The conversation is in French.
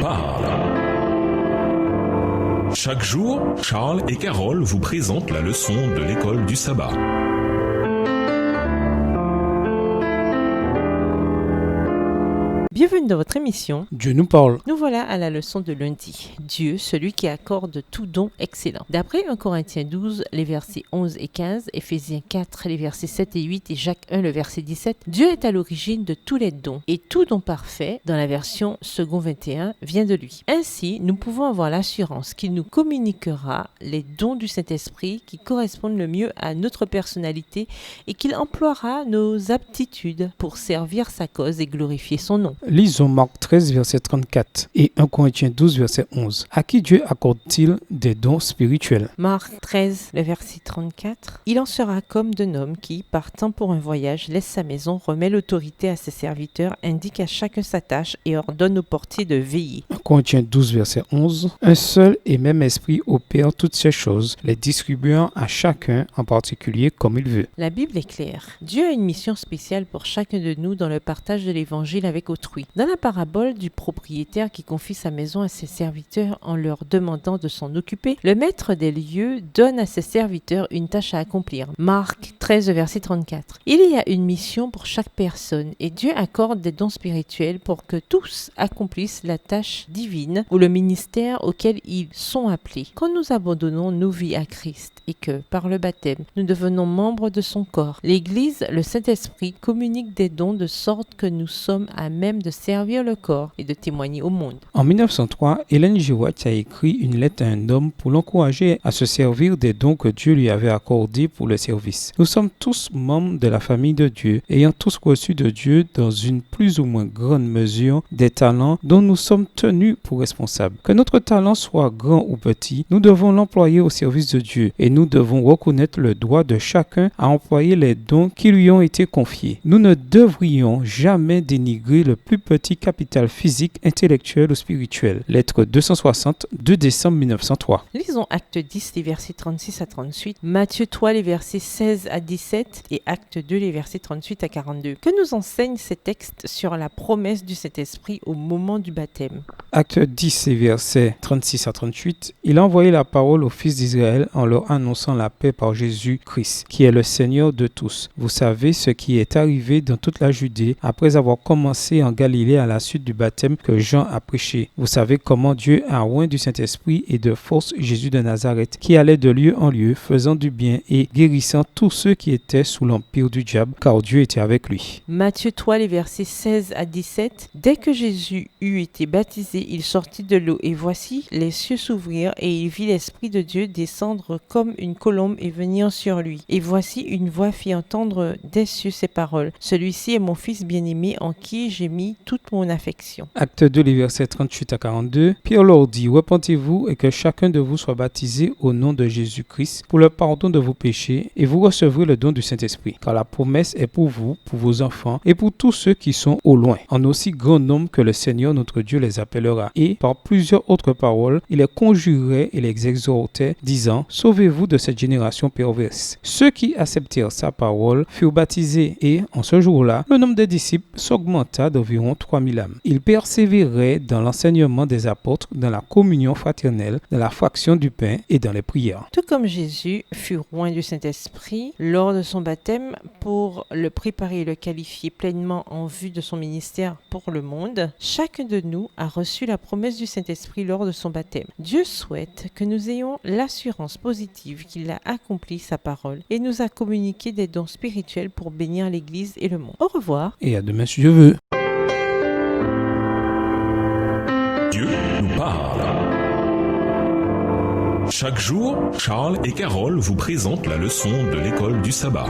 parle. Chaque jour, Charles et Carole vous présentent la leçon de l'école du sabbat. Bienvenue dans votre émission. Dieu nous parle. Nous voilà à la leçon de lundi. Dieu, celui qui accorde tout don excellent. D'après 1 Corinthiens 12, les versets 11 et 15, Éphésiens 4, les versets 7 et 8 et Jacques 1, le verset 17, Dieu est à l'origine de tous les dons. Et tout don parfait, dans la version second 21, vient de lui. Ainsi, nous pouvons avoir l'assurance qu'il nous communiquera les dons du Saint-Esprit qui correspondent le mieux à notre personnalité et qu'il emploiera nos aptitudes pour servir sa cause et glorifier son nom. Lisons Marc 13, verset 34 et 1 Corinthiens 12, verset 11. À qui Dieu accorde-t-il des dons spirituels? Marc 13, le verset 34. Il en sera comme d'un homme qui, partant pour un voyage, laisse sa maison, remet l'autorité à ses serviteurs, indique à chacun sa tâche et ordonne aux portiers de veiller. 1 Corinthiens 12, verset 11. Un seul et même esprit opère toutes ces choses, les distribuant à chacun en particulier comme il veut. La Bible est claire. Dieu a une mission spéciale pour chacun de nous dans le partage de l'Évangile avec autrui. Dans la parabole du propriétaire qui confie sa maison à ses serviteurs en leur demandant de s'en occuper, le maître des lieux donne à ses serviteurs une tâche à accomplir. Marc 13, verset 34. Il y a une mission pour chaque personne et Dieu accorde des dons spirituels pour que tous accomplissent la tâche divine ou le ministère auquel ils sont appelés. Quand nous abandonnons nos vies à Christ et que, par le baptême, nous devenons membres de son corps, l'Église, le Saint-Esprit, communique des dons de sorte que nous sommes à même de servir le corps et de témoigner au monde. En 1903, Ellen G. White a écrit une lettre à un homme pour l'encourager à se servir des dons que Dieu lui avait accordés pour le service. Nous sommes tous membres de la famille de Dieu, ayant tous reçu de Dieu dans une plus ou moins grande mesure des talents dont nous sommes tenus pour responsables. Que notre talent soit grand ou petit, nous devons l'employer au service de Dieu et nous devons reconnaître le droit de chacun à employer les dons qui lui ont été confiés. Nous ne devrions jamais dénigrer le plus petit capital physique, intellectuel ou spirituel. Lettre 260, 2 décembre 1903. Lisons Acte 10, les versets 36 à 38, Matthieu 3, les versets 16 à 17 et Acte 2, les versets 38 à 42. Que nous enseignent ces textes sur la promesse du Saint-Esprit au moment du baptême? Acte 10, les versets 36 à 38. Il a envoyé la parole aux fils d'Israël en leur annonçant la paix par Jésus-Christ, qui est le Seigneur de tous. Vous savez ce qui est arrivé dans toute la Judée après avoir commencé en Galilée à la suite du baptême que Jean a prêché. Vous savez comment Dieu a oint du Saint-Esprit et de force Jésus de Nazareth, qui allait de lieu en lieu, faisant du bien et guérissant tous ceux qui étaient sous l'empire du diable, car Dieu était avec lui. Matthieu 3, les versets 16 à 17. Dès que Jésus eut été baptisé, il sortit de l'eau, et voici, les cieux s'ouvrirent, et il vit l'Esprit de Dieu descendre comme une colombe et venir sur lui. Et voici, une voix fit entendre des cieux ces paroles. Celui-ci est mon Fils bien-aimé, en qui j'ai mis toute mon affection. Acte 2, les versets 38 à 42. Pierre leur dit, repentez-vous et que chacun de vous soit baptisé au nom de Jésus-Christ pour le pardon de vos péchés, et vous recevrez le don du Saint-Esprit. Car la promesse est pour vous, pour vos enfants, et pour tous ceux qui sont au loin, en aussi grand nombre que le Seigneur notre Dieu les appellera. Et par plusieurs autres paroles, il les conjurait et les exhortait, disant, sauvez-vous de cette génération perverse. Ceux qui acceptèrent sa parole furent baptisés, et en ce jour-là, le nombre des disciples s'augmenta d'environ 3000 âmes. Ils persévéraient dans l'enseignement des apôtres, dans la communion fraternelle, dans la fraction du pain et dans les prières. Tout comme Jésus fut oint du Saint-Esprit lors de son baptême pour le préparer et le qualifier pleinement en vue de son ministère pour le monde, chacun de nous a reçu la promesse du Saint-Esprit lors de son baptême. Dieu souhaite que nous ayons l'assurance positive qu'il a accompli sa parole et nous a communiqué des dons spirituels pour bénir l'Église et le monde. Au revoir. Et à demain si Dieu veut. Dieu nous parle. Chaque jour, Charles et Carole vous présentent la leçon de l'école du sabbat.